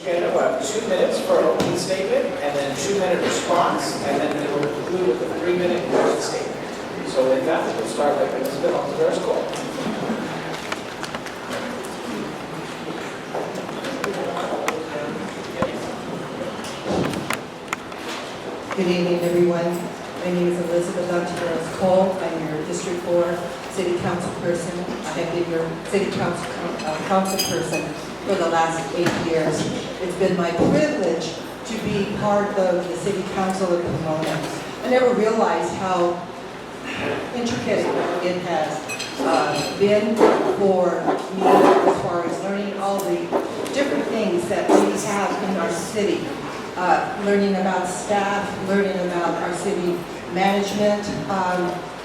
Okay, we'll have 2 minutes for an opening statement, and then 2-minute response, and then we will conclude with a 3-minute closing statement. So with that, we'll start with Elizabeth on the first call. Good evening, everyone. My name is Elizabeth Cole. I'm your District 4 City Council person. I have been your City Council person for the last 8 years. It's been my privilege to be part of the City Council of Pomona. I never realized how intricate it has been for me as far as learning all the different things that we have in our city. Learning about staff, learning about our city management.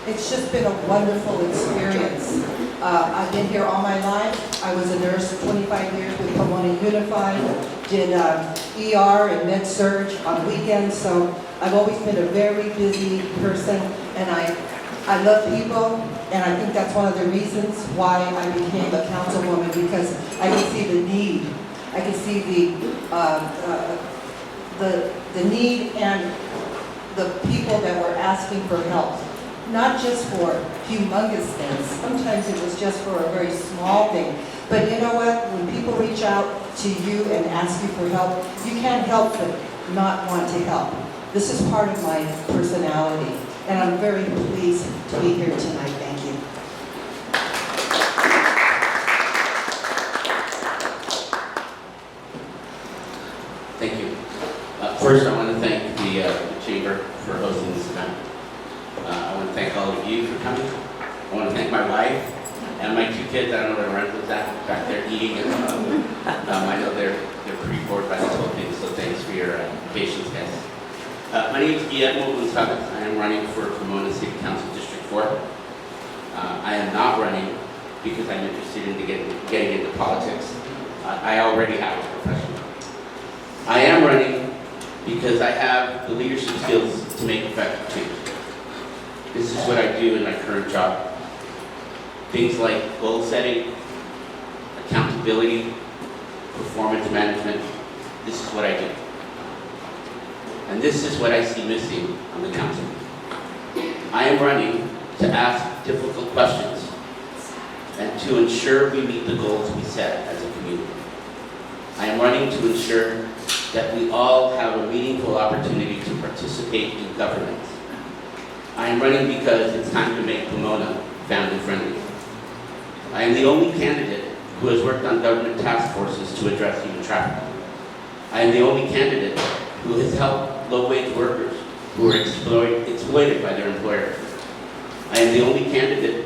It's just been a wonderful experience. I've been here all my life. I was a nurse for 25 years with Pomona Unified, did ER and med-surg on weekends, so I've always been a very busy person, and I love people, and I think that's one of the reasons why I became a councilwoman, because I can see the need. I can see the need and the people that were asking for help. Not just for humongous things. Sometimes it was just for a very small thing. But you know what? When people reach out to you and ask you for help, you can't help but not want to help. This is part of my personality. And I'm very pleased to be here tonight. Thank you. Thank you. First, I want to thank the Chamber for hosting this event. I want to thank all of you for coming. I want to thank my wife and my 2 kids. I don't know where Lorenzo's at, back there eating. And, I know they're pretty bored by this whole thing, so thanks for your patience, guys. My name is Guillermo Gonzalez. I am running for Pomona City Council District 4. I am not running because I'm interested in getting into politics. I already have a profession. I am running because I have the leadership skills to make effective change. This is what I do in my current job. Things like goal setting, accountability, performance management. This is what I do. And this is what I see missing on the council. I am running to ask difficult questions and to ensure we meet the goals we set as a community. I am running to ensure that we all have a meaningful opportunity to participate in government. I am running because it's time to make Pomona family-friendly. I am the only candidate who has worked on government task forces to address human trafficking. I am the only candidate who has helped low-wage workers who are exploited by their employers. I am the only candidate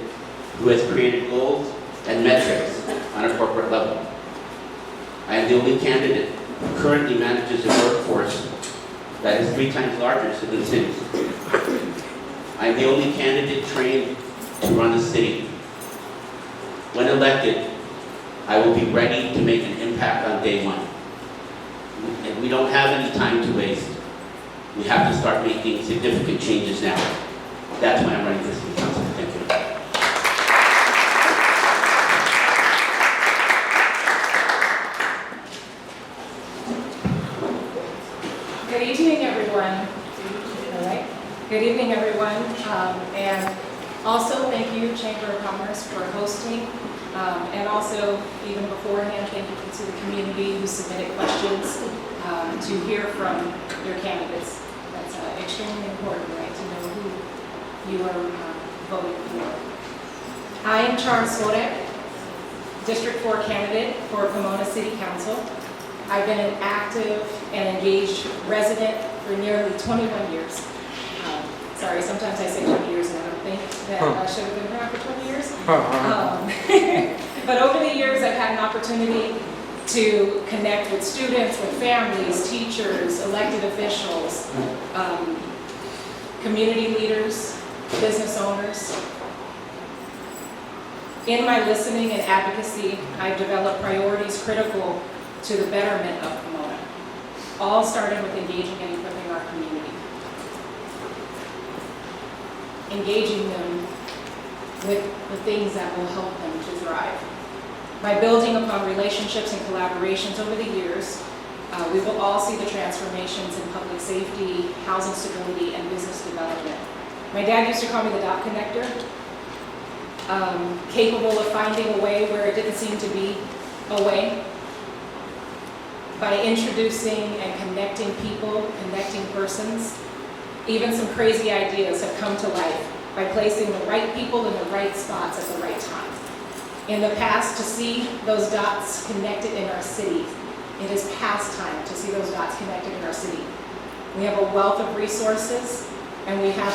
who has created goals and metrics on a corporate level. I am the only candidate who currently manages a workforce that is 3 times larger than cities. I am the only candidate trained to run a city. When elected, I will be ready to make an impact on day 1. And we don't have any time to waste. We have to start making significant changes now. That's why I'm running for city council. Thank you. Good evening, everyone. All right. Good evening, everyone. And also, thank you, Chamber of Commerce, for hosting. And also, even beforehand, thank you to the community who submitted questions to hear from your candidates. That's extremely important, right, to know who you are voting for. I am Charles Sorek, District 4 candidate for Pomona City Council. I've been an active and engaged resident for nearly 21 years. Sorry, sometimes I say 20 years and I don't think that I should have been around for 20 years. But over the years, I've had an opportunity to connect with students, with families, teachers, elected officials, community leaders, business owners. In my listening and advocacy, I've developed priorities critical to the betterment of Pomona, all starting with engaging and equipping our community. Engaging them with the things that will help them to thrive. By building upon relationships and collaborations over the years, we will all see the transformations in public safety, housing stability, and business development. My dad used to call me the dot connector, capable of finding a way where it didn't seem to be a way. By introducing and connecting people, connecting persons, even some crazy ideas have come to life by placing the right people in the right spots at the right time. In the past, to see those dots connected in our city, it is past time to see those dots connected in our city. We have a wealth of resources, and we have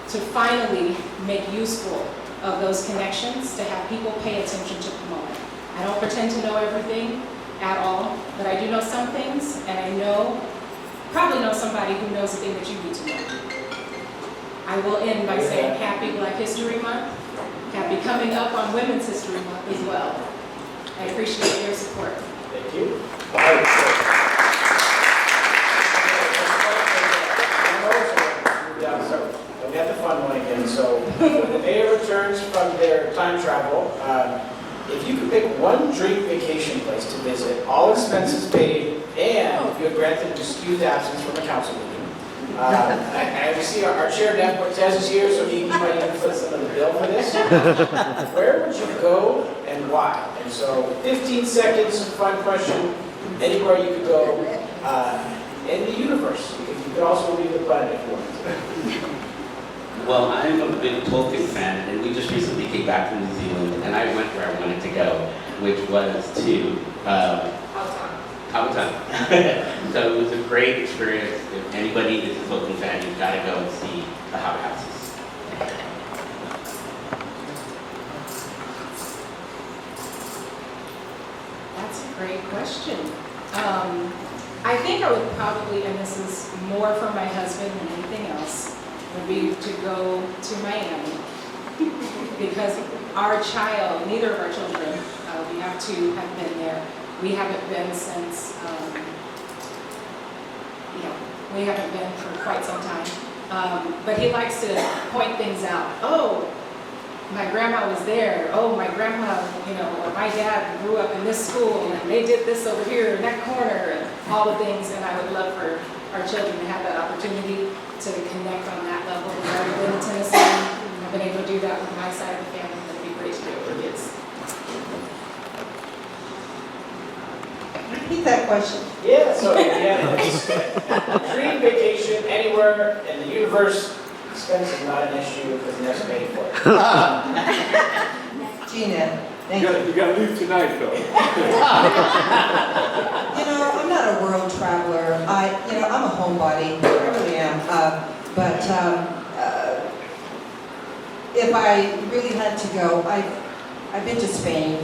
to finally make useful of those connections to have people pay attention to Pomona. I don't pretend to know everything at all, but I do know some things, and I probably know somebody who knows the thing that you need to know. I will end by saying happy Black History Month, happy coming up on Women's History Month as well. I appreciate your support. Thank you. All right, so we have the fun one again. So when the mayor returns from their time travel, if you could pick one dream vacation place to visit, all expenses paid, and you're granted excused absence from a council meeting. I see our chair, Dan Cortez, is here, so he might even put some of the bill for this. Where would you go and why? And so 15 seconds, fun question, anywhere you could go in the universe. You could also leave the planet if you wanted to. Well, I'm a big Tolkien fan, and we just recently came back from New Zealand, and I went where I wanted to go, which was to Howatown. So it was a great experience. If anybody is a Tolkien fan, you've got to go and see the Hobbit houses. That's a great question. I think I would probably, and this is more for my husband than anything else, would be to go to Miami. Because neither of our children, we have two, have been there. We haven't been since, we haven't been for quite some time. But he likes to point things out. Oh, my grandma was there. Oh, my grandma, or my dad grew up in this school, and they did this over here in that corner, and all the things. And I would love for our children to have that opportunity to connect on that level. We've already been to Tennessee. I've been able to do that with my side of the family. It'd be great to do it with kids. Repeat that question. Yeah, so it's dream vacation anywhere in the universe. Expense is not an issue because that's paid for. Gina, thank you. You got to leave tonight, though. I'm not a world traveler. I'm a homebody. I really am. But if I really had to go, I've been to Spain,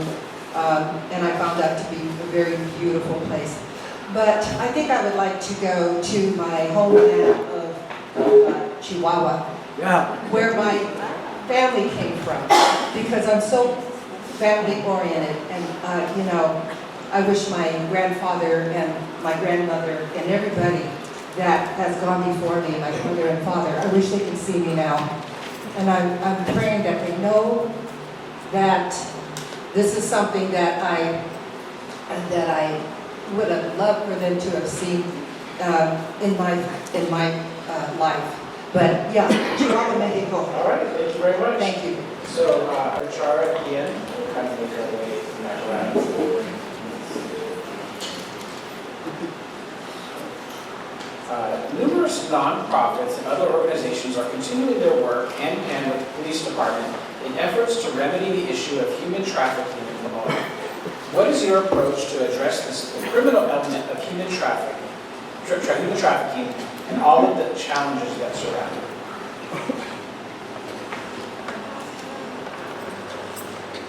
and I found that to be a very beautiful place. But I think I would like to go to my homeland of Chihuahua, where my family came from, because I'm so family oriented, and I wish my grandfather and my grandmother and everybody that has gone before me, my mother and father, I wish they could see me now. And I'm praying that they know that this is something that I would have loved for them to have seen in my life. But yeah, Chihuahua, Mexico. All right, thank you very much. Thank you. So, our chart at the end, we'll kind of make our way back around. Numerous nonprofits and other organizations are continuing their work hand in hand with the police department in efforts to remedy the issue of human trafficking in Pomona. What is your approach to address the criminal element of human trafficking and all of the challenges that surround it?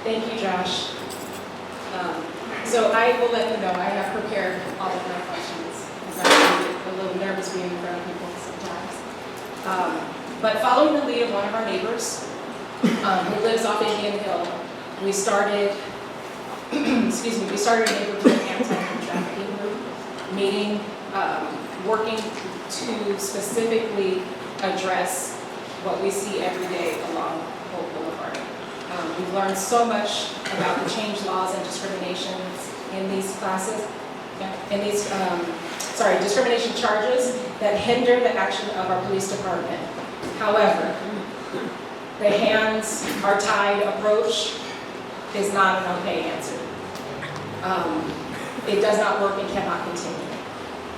Thank you, Josh. So I will let you know, I have prepared all of my questions, because I get a little nervous being in front of people sometimes. But following the lead of one of our neighbors, who lives off Indian Hill, we started a neighborhood anti-human trafficking group meeting, working to specifically address what we see every day along Hope Boulevard. We've learned so much about the change laws and discriminations in these classes, in these discrimination charges that hinder the action of our police department. However, the hands are tied approach is not an okay answer. It does not work and cannot continue.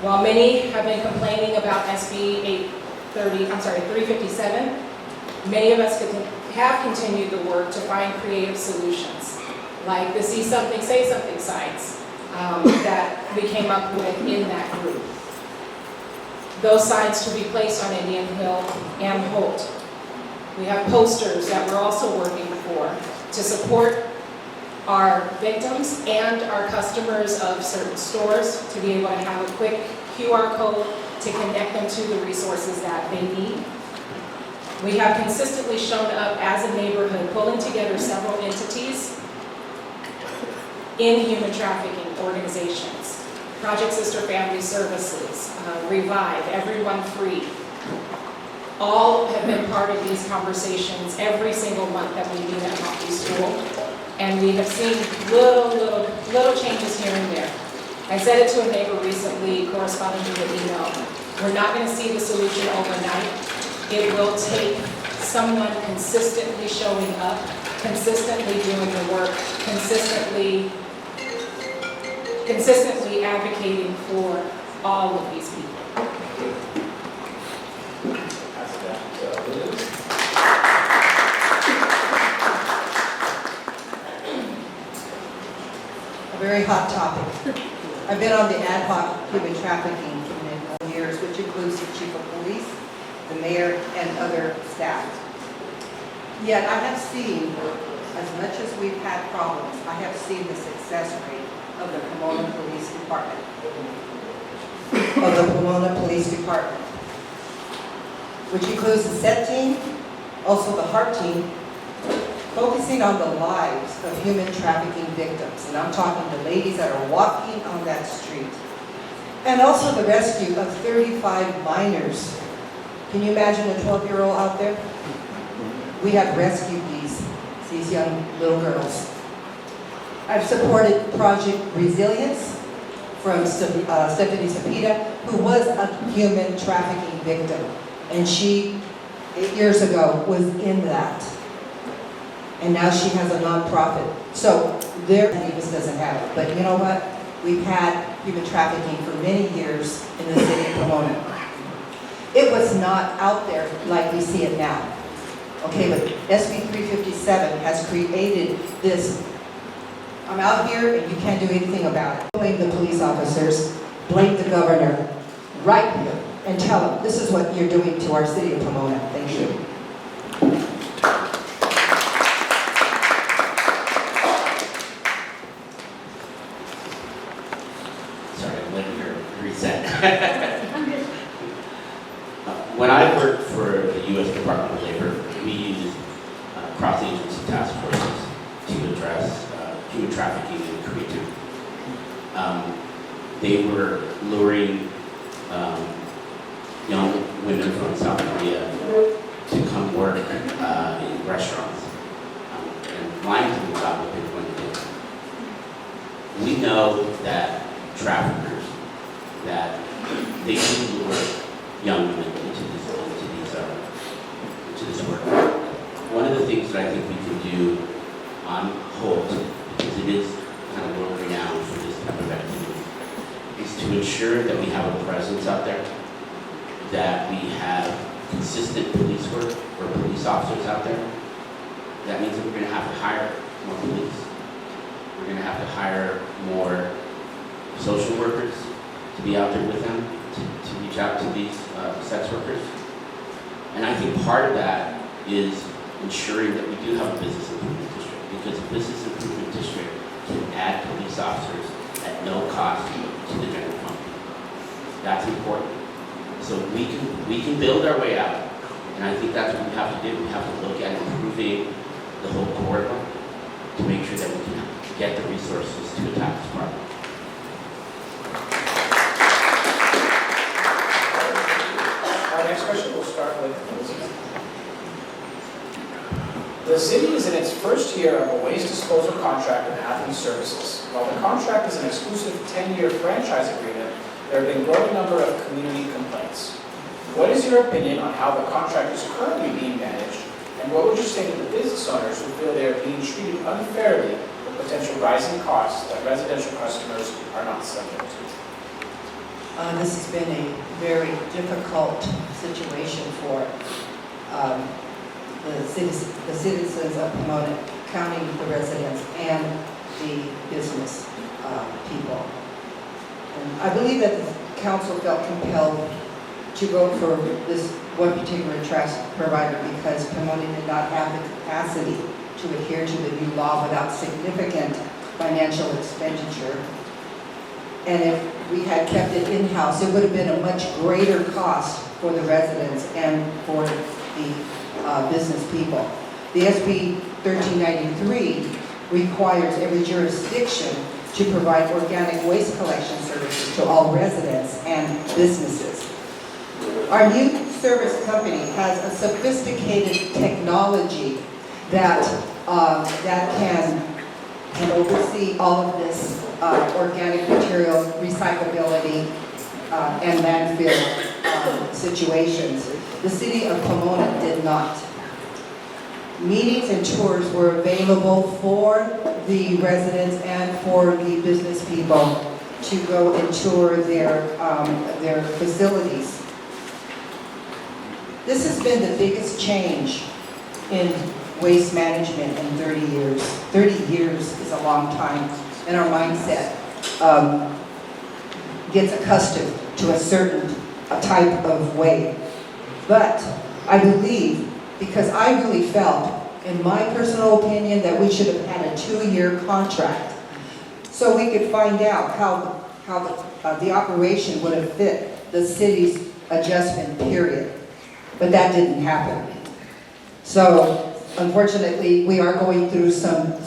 While many have been complaining about SB 357, many of us have continued the work to find creative solutions, like the See Something, Say Something signs that we came up with in that group. Those signs to be placed on Indian Hill and Holt. We have posters that we're also working for to support our victims and our customers of certain stores to be able to have a quick QR code to connect them to the resources that they need. We have consistently shown up as a neighborhood, pulling together several entities in human trafficking organizations. Project Sister Family Services, Revive, Everyone Free. All have been part of these conversations every single month that we meet at Hockey School. And we have seen little changes here and there. I said it to a neighbor recently, corresponding to the email. We're not going to see the solution overnight. It will take someone consistently showing up, consistently doing the work, consistently advocating for all of these people. A very hot topic. I've been on the ad hoc human trafficking committee for years, which includes the chief of police, the mayor, and other staff. Yet I have seen, as much as we've had problems, I have seen the success rate of the Pomona Police Department. Which includes the SET team, also the HEART team, focusing on the lives of human trafficking victims. And I'm talking the ladies that are walking on that street. And also the rescue of 35 minors. Can you imagine a 12-year-old out there? We have rescued these young little girls. I've supported Project Resilience from Stephanie Cepeda, who was a human trafficking victim. And she, 8 years ago, was in that. And now she has a nonprofit. So their Davis doesn't have it. But you know what? We've had human trafficking for many years in the city of Pomona. It was not out there like we see it now. Okay, but SB 357 has created this. I'm out here and you can't do anything about it. Blame the police officers, blame the governor, right here, and tell them this is what you're doing to our city of Pomona. Thank you. Sorry, I'm letting her reset. When I worked for the U.S. Department of Labor, we used cross-agency task forces to address human trafficking and creativity. They were luring young women from South Korea to come work in restaurants and lying to them about what they were going to do. We know that traffickers, that they do lure young women into this work. One of the things that I think we can do on Holt, because it is kind of world renowned for this type of activity, is to ensure that we have a presence out there, that we have consistent police work or police officers out there. That means that we're going to have to hire more police. We're going to have to hire more social workers to be out there with them, to reach out to these sex workers. And I think part of that is ensuring that we do have a business improvement district, because a business improvement district can add police officers at no cost to the general fund. That's important. So we can build our way out, and I think that's what we have to do. We have to look at improving the whole corridor to make sure that we can get the resources to attack this problem. Our next question will start with Elizabeth. The city is in its first year of a waste disposal contract with Athens Services. While the contract is an exclusive 10-year franchise agreement, there have been a growing number of community complaints. What is your opinion on how the contract is currently being managed, and what would you say to the business owners who feel they are being treated unfairly with potential rising costs that residential customers are not subject to? This has been a very difficult situation for the citizens of Pomona, counting the residents and the business people. And I believe that the council felt compelled to vote for this one particular trash provider because Pomona did not have the capacity to adhere to the new law without significant financial expenditure. And if we had kept it in-house, it would have been a much greater cost for the residents and for the business people. The SB 1393 requires every jurisdiction to provide organic waste collection services to all residents and businesses. Our new service company has a sophisticated technology that can oversee all of this organic material recyclability and landfill situations. The city of Pomona did not. Meetings and tours were available for the residents and for the business people to go and tour their facilities. This has been the biggest change in waste management in 30 years. 30 years is a long time, and our mindset gets accustomed to a certain type of way. But I believe, because I really felt, in my personal opinion, that we should have had a 2-year contract so we could find out how the operation would have fit the city's adjustment period. But that didn't happen. So unfortunately, we are going through some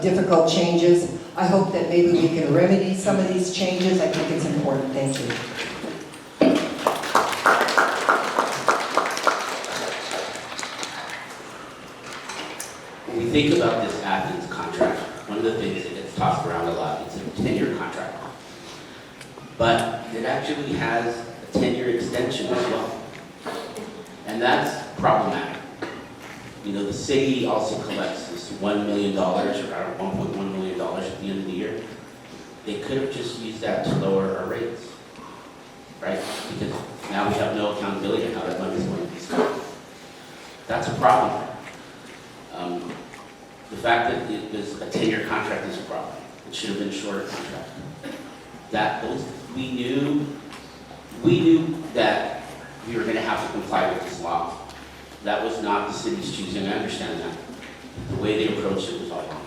difficult changes. I hope that maybe we can remedy some of these changes. I think it's important. Thank you. When we think about this Athens contract, one of the things that gets tossed around a lot, it's a 10-year contract. But it actually has a 10-year extension as well. And that's problematic. You know, the city also collects this $1 million, or $1.1 million at the end of the year. They could have just used that to lower our rates, right? Because now we have no accountability on how that money is going to be spent. That's a problem. The fact that it was a 10-year contract is a problem. It should have been a shorter contract. We knew that we were going to have to comply with this law. That was not the city's choosing. I understand that. The way they approached it was all wrong.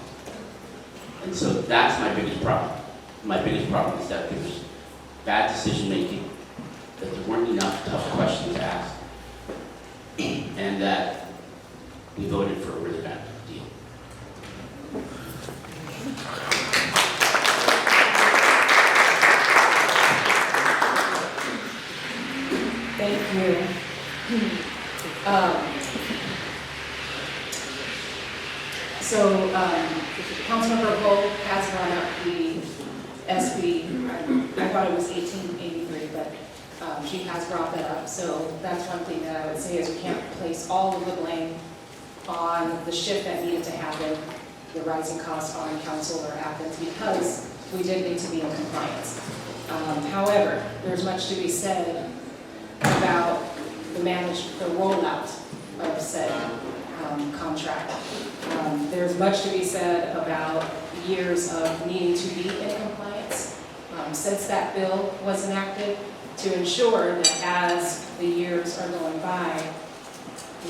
And so that's my biggest problem. My biggest problem is that there was bad decision making, that there weren't enough tough questions asked, and that we voted for a really bad deal. Thank you. Councilmember Cole has brought up the SB, I thought it was 1883, but she has brought that up. So that's one thing that I would say is we can't place all of the blame on the shift that needed to happen, the rising costs on council or Athens, because we did need to be in compliance. However, there's much to be said about the rollout of said contract. There's much to be said about years of needing to be in compliance since that bill was enacted, to ensure that as the years are going by,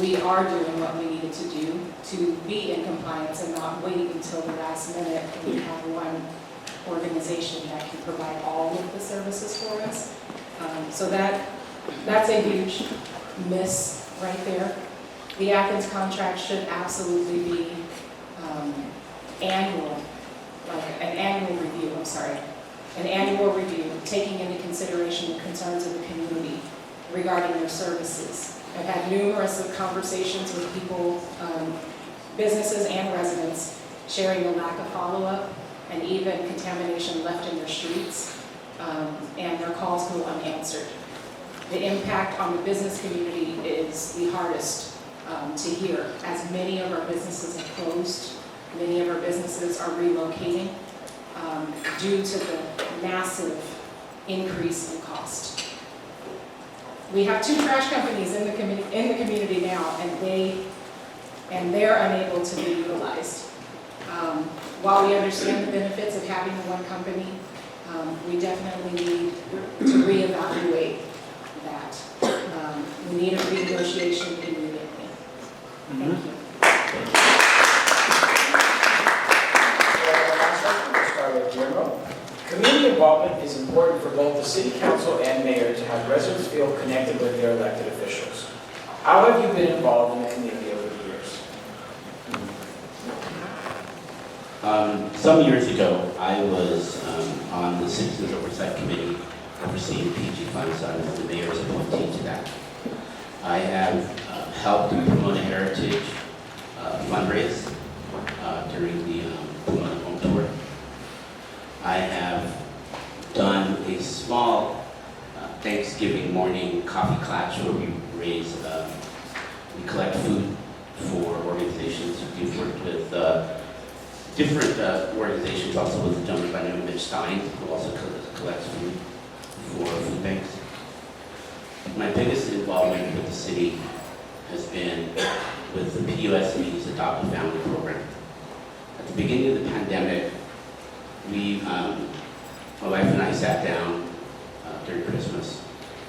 we are doing what we needed to do to be in compliance and not wait until the last minute and we have one organization that can provide all of the services for us. So that's a huge miss right there. The Athens contract should absolutely be annual, like an annual review, taking into consideration the concerns of the community regarding their services. I've had numerous conversations with people, businesses and residents, sharing the lack of follow-up and even contamination left in their streets. and their calls go unanswered. The impact on the business community is the hardest to hear, as many of our businesses have closed, many of our businesses are relocating due to the massive increase in cost. We have 2 trash companies in the community now, and they're unable to be utilized. While we understand the benefits of having the one company, we definitely need to reevaluate that. We need a renegotiation immediately. Thank you. We'll start with Guillermo. Community involvement is important for both the city council and mayor to have residents feel connected with their elected officials. How have you been involved in the community over the years? Some years ago, I was on the Citizens Oversight Committee overseeing PG funds. I was the mayor's appointee to that. I have helped the Pomona Heritage fundraise during the Pomona Home Tour. I have done a small Thanksgiving morning coffee clutch where we collect food for organizations. We've worked with different organizations, also with a gentleman by the name of Mitch Stein, who also collects food for food banks. My biggest involvement with the city has been with the PUSB's Adopted Family Program. At the beginning of the pandemic, my wife and I sat down during Christmas,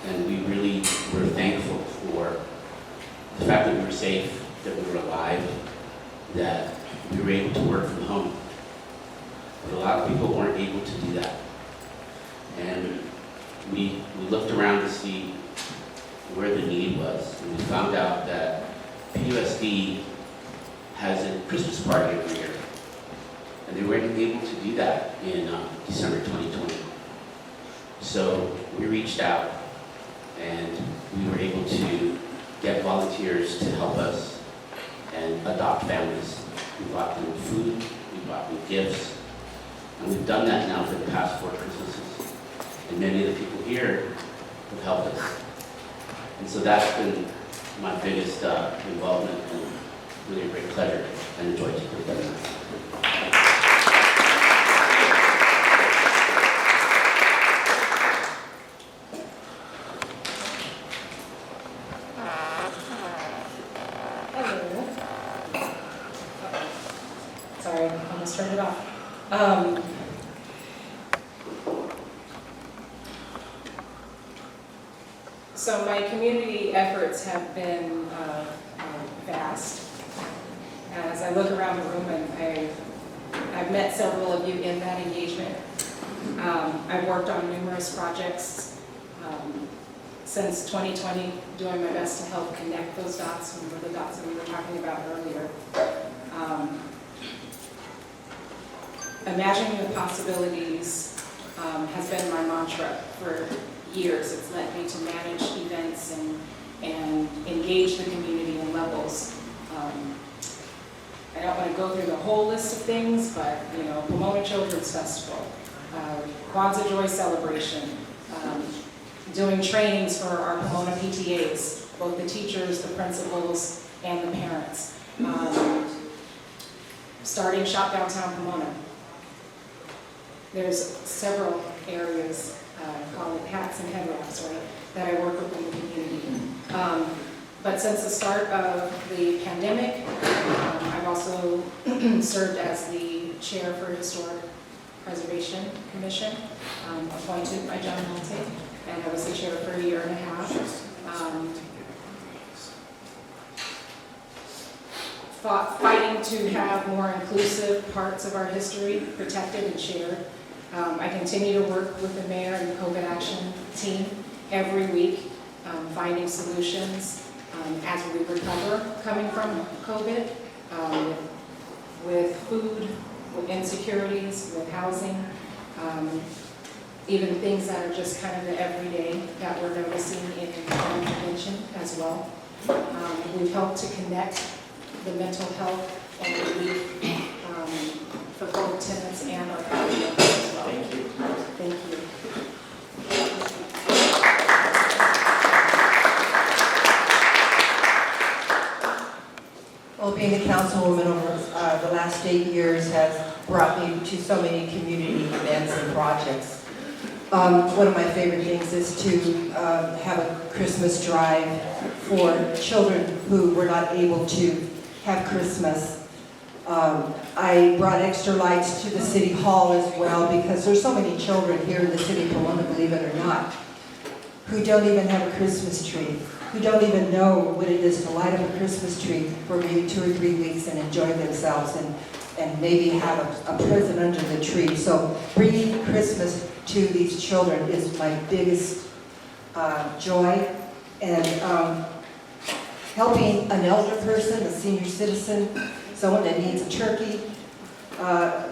and we really were thankful for the fact that we were safe, that we were alive, that we were able to work from home. But a lot of people weren't able to do that. And we looked around to see where the need was, and we found out that PUSD has a Christmas party every year. And they weren't able to do that in December 2020. So we reached out, and we were able to get volunteers to help us and adopt families. We brought them food, we brought them gifts, and we've done that now for the past 4 Christmases. And many of the people here have helped us. And so that's been my biggest involvement, and really a great pleasure and a joy to do that. Sorry, I almost turned it off. So my community efforts have been vast. As I look around the room, and I've met several of you in that engagement. I've worked on numerous projects since 2020, doing my best to help connect those dots, the dots that we were talking about earlier. Imagining the possibilities has been my mantra for years. It's led me to manage events and engage the community in levels. I don't want to go through the whole list of things, but Pomona Children's Festival, Kwanzaa Joy Celebration, doing trainings for our Pomona PTAs, both the teachers, the principals, and the parents. Starting Shop Downtown Pomona. There's several areas, call it hats and head wraps, right, that I work with in the community. But since the start of the pandemic, I've also served as the chair for Historic Preservation Commission, appointed by John Malte, and I was the chair for a year and a half. Fighting to have more inclusive parts of our history protected and shared. I continue to work with the mayor and the COVID action team every week, finding solutions as we recover coming from COVID, with food, with insecurities, with housing, even things that are just kind of the everyday that we're noticing in crime prevention as well. We've helped to connect the mental health and relief for both tenants and our community as well. Thank you. Thank you. being a councilwoman over the last 8 years has brought me to so many community events and projects. One of my favorite things is to have a Christmas drive for children who were not able to have Christmas. I brought extra lights to the city hall as well because there's so many children here in the city of Pomona, believe it or not, who don't even have a Christmas tree, who don't even know what it is to light up a Christmas tree for maybe 2 or 3 weeks and enjoy themselves and maybe have a present under the tree. So bringing Christmas to these children is my biggest joy. And helping an elder person, a senior citizen, someone that needs a turkey.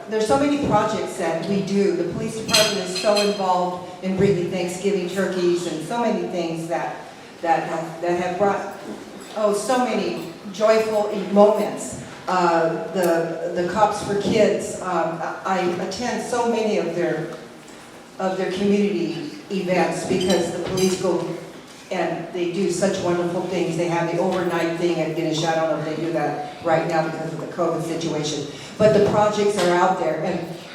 There's so many projects that we do. The police department is so involved in bringing Thanksgiving turkeys and so many things that have brought so many joyful moments. The Cops for Kids. I attend so many of their community events because the police go and they do such wonderful things. They have the overnight thing at Guinness. I don't know if they do that right now because of the COVID situation. But the projects are out there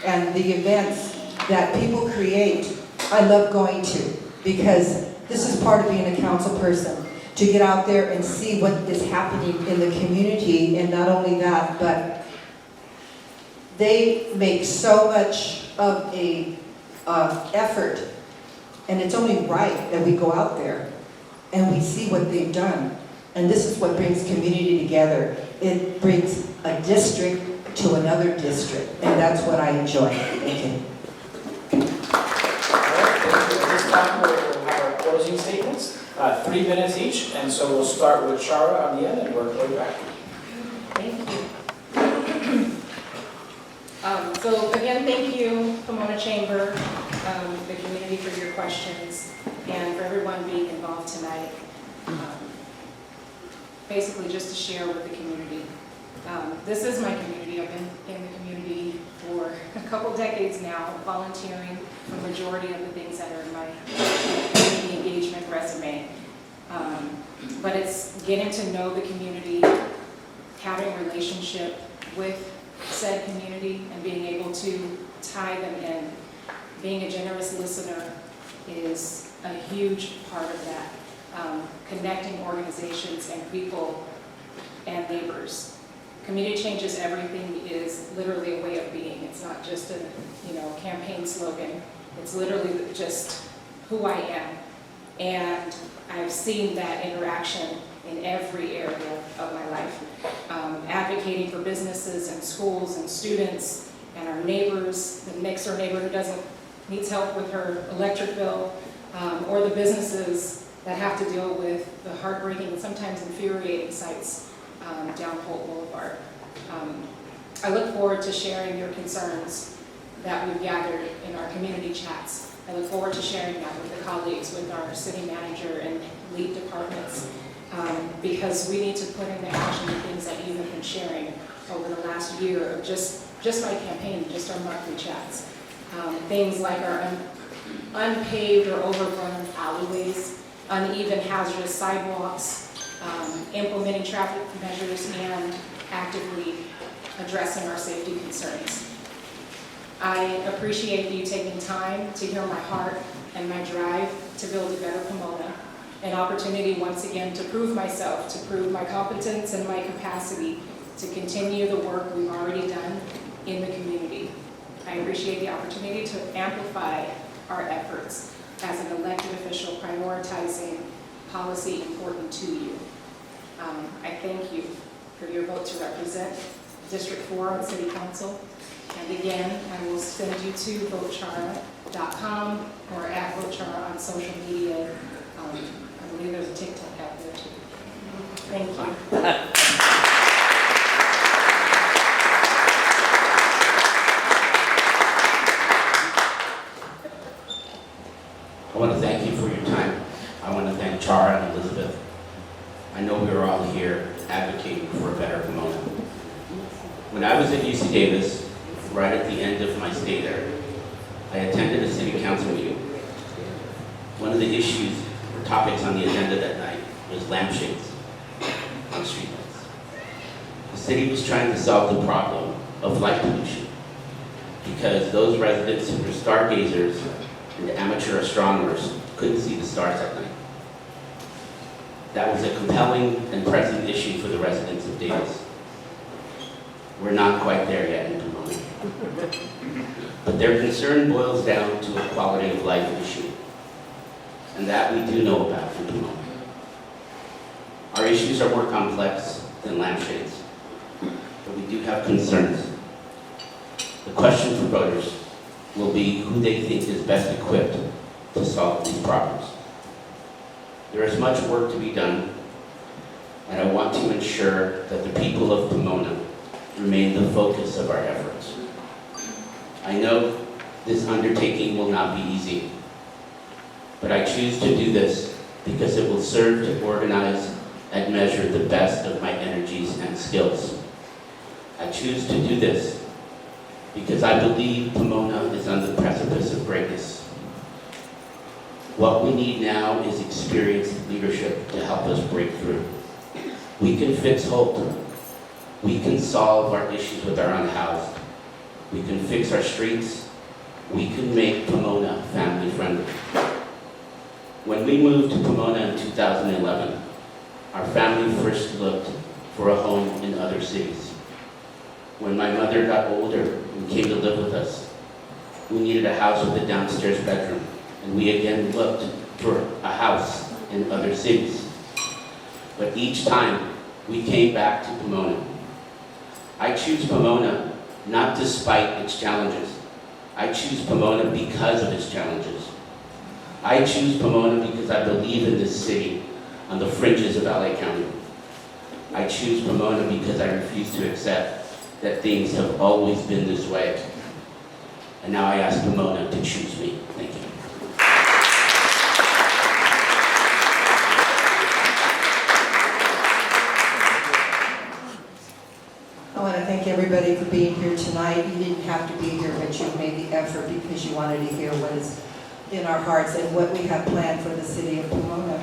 and the events that people create, I love going to because this is part of being a council person. To get out there and see what is happening in the community, and not only that, but they make so much of a effort, and it's only right that we go out there and we see what they've done. And this is what brings community together. It brings a district to another district, and that's what I enjoy. Thank you. At this time, we'll have our closing statements, 3 minutes each, and so we'll start with Shara on the end and work our way back. Thank you. So again, thank you, Pomona Chamber, the community for your questions, and for everyone being involved tonight. Basically, just to share with the community. This is my community. I've been in the community for a couple decades now, volunteering for the majority of the things that are in my community engagement resume. But it's getting to know the community, having a relationship with said community, and being able to tie them in. Being a generous listener is a huge part of that. Connecting organizations and people and neighbors. Community changes everything is literally a way of being. It's not just a campaign slogan. It's literally just who I am. And I've seen that interaction in every area of my life. Advocating for businesses and schools and students and our neighbors, the next door neighbor who needs help with her electric bill, or the businesses that have to deal with the heartbreaking and sometimes infuriating sights down Holt Boulevard. I look forward to sharing your concerns that we've gathered in our community chats. I look forward to sharing that with the colleagues, with our city manager and lead departments, because we need to put into action the things that you have been sharing over the last year of just my campaign, just our monthly chats. Things like our unpaved or overgrown alleyways, uneven hazardous sidewalks, implementing traffic measures, and actively addressing our safety concerns. I appreciate you taking time to hear my heart and my drive to build a better Pomona, an opportunity once again to prove myself, to prove my competence and my capacity to continue the work we've already done in the community. I appreciate the opportunity to amplify our efforts as an elected official prioritizing policy important to you. I thank you for your vote to represent District 4 on City Council. And again, I will send you to votechara.com or at votechara on social media. I believe there's a TikTok out there too. Thank you. I want to thank you for your time. I want to thank Chara and Elizabeth. I know we are all here advocating for a better Pomona. When I was at UC Davis, right at the end of my stay there, I attended a city council meeting. One of the issues or topics on the agenda that night was lampshades on streetlights. The city was trying to solve the problem of light pollution because those residents who were stargazers and amateur astronomers couldn't see the stars at night. That was a compelling and pressing issue for the residents of Davis. We're not quite there yet in Pomona. But their concern boils down to a quality of life issue, and that we do know about in Pomona. Our issues are more complex than lampshades, but we do have concerns. The question for voters will be who they think is best equipped to solve these problems. There is much work to be done, and I want to ensure that the people of Pomona remain the focus of our efforts. I know this undertaking will not be easy, but I choose to do this because it will serve to organize and measure the best of my energies and skills. I choose to do this because I believe Pomona is on the precipice of greatness. What we need now is experienced leadership to help us break through. We can fix Holt. We can solve our issues with our unhoused. We can fix our streets. We can make Pomona family friendly. When we moved to Pomona in 2011, our family first looked for a home in other cities. When my mother got older and came to live with us, we needed a house with a downstairs bedroom, and we again looked for a house in other cities. But each time, we came back to Pomona. I choose Pomona not despite its challenges. I choose Pomona because of its challenges. I choose Pomona because I believe in this city on the fringes of LA County. I choose Pomona because I refuse to accept that things have always been this way. And now I ask Pomona to choose me. Thank you. I want to thank everybody for being here tonight. You didn't have to be here, but you made the effort because you wanted to hear what is in our hearts and what we have planned for the city of Pomona.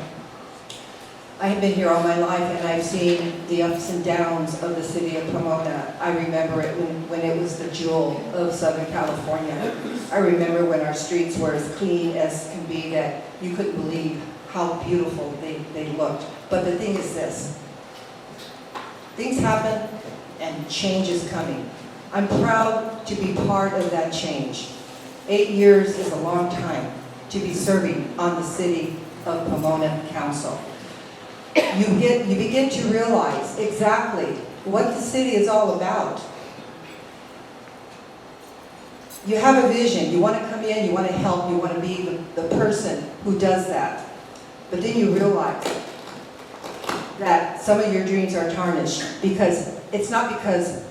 I have been here all my life, and I've seen the ups and downs of the city of Pomona. I remember it when it was the jewel of Southern California. I remember when our streets were as clean as can be, that you couldn't believe how beautiful they looked. But the thing is this, things happen and change is coming. I'm proud to be part of that change. 8 years is a long time to be serving on the City of Pomona Council. You begin to realize exactly what the city is all about. You have a vision, you want to come in, you want to help, you want to be the person who does that. But then you realize that some of your dreams are tarnished because it's not because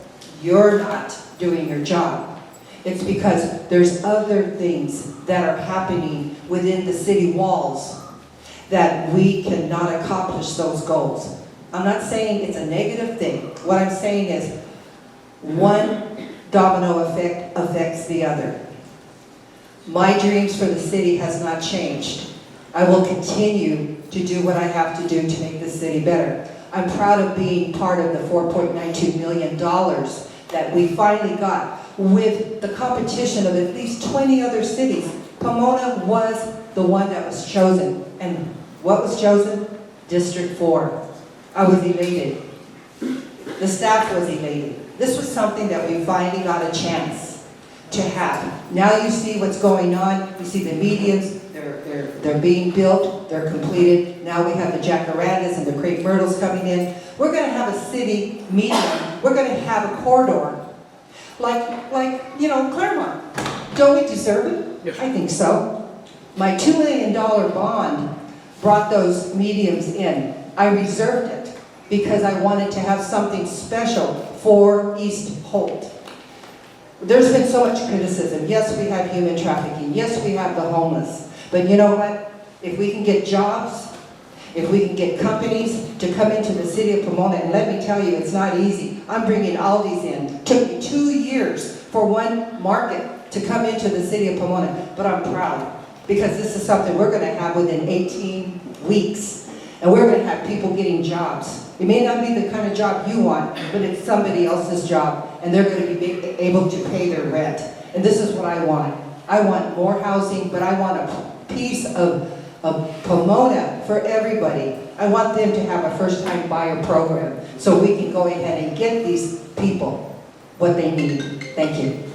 you're not doing your job. It's because there's other things that are happening within the city walls that we cannot accomplish those goals. I'm not saying it's a negative thing. What I'm saying is one domino effect affects the other. My dreams for the city has not changed. I will continue to do what I have to do to make the city better. I'm proud of being part of the $4.92 million that we finally got with the competition of at least 20 other cities. Pomona was the one that was chosen. And what was chosen? District 4. I was elated. The staff was elated. This was something that we finally got a chance to have. Now you see what's going on. You see the mediums. They're being built. They're completed. Now we have the jacarandas and the crepe myrtles coming in. We're going to have a city medium. We're going to have a corridor like Claremont. Don't we deserve it? Yes. I think so. My $2 million bond brought those mediums in. I reserved it because I wanted to have something special for East Holt. There's been so much criticism. Yes, we have human trafficking. Yes, we have the homeless. But you know what? If we can get jobs, if we can get companies to come into the city of Pomona, and let me tell you, it's not easy. I'm bringing Aldi's in. It took me 2 years for one market to come into the city of Pomona, but I'm proud because this is something we're going to have within 18 weeks. And we're going to have people getting jobs. It may not be the kind of job you want, but it's somebody else's job, and they're going to be able to pay their rent. And this is what I want. I want more housing, but I want a piece of Pomona for everybody. I want them to have a first-time buyer program, so we can go ahead and get these people what they need. Thank you.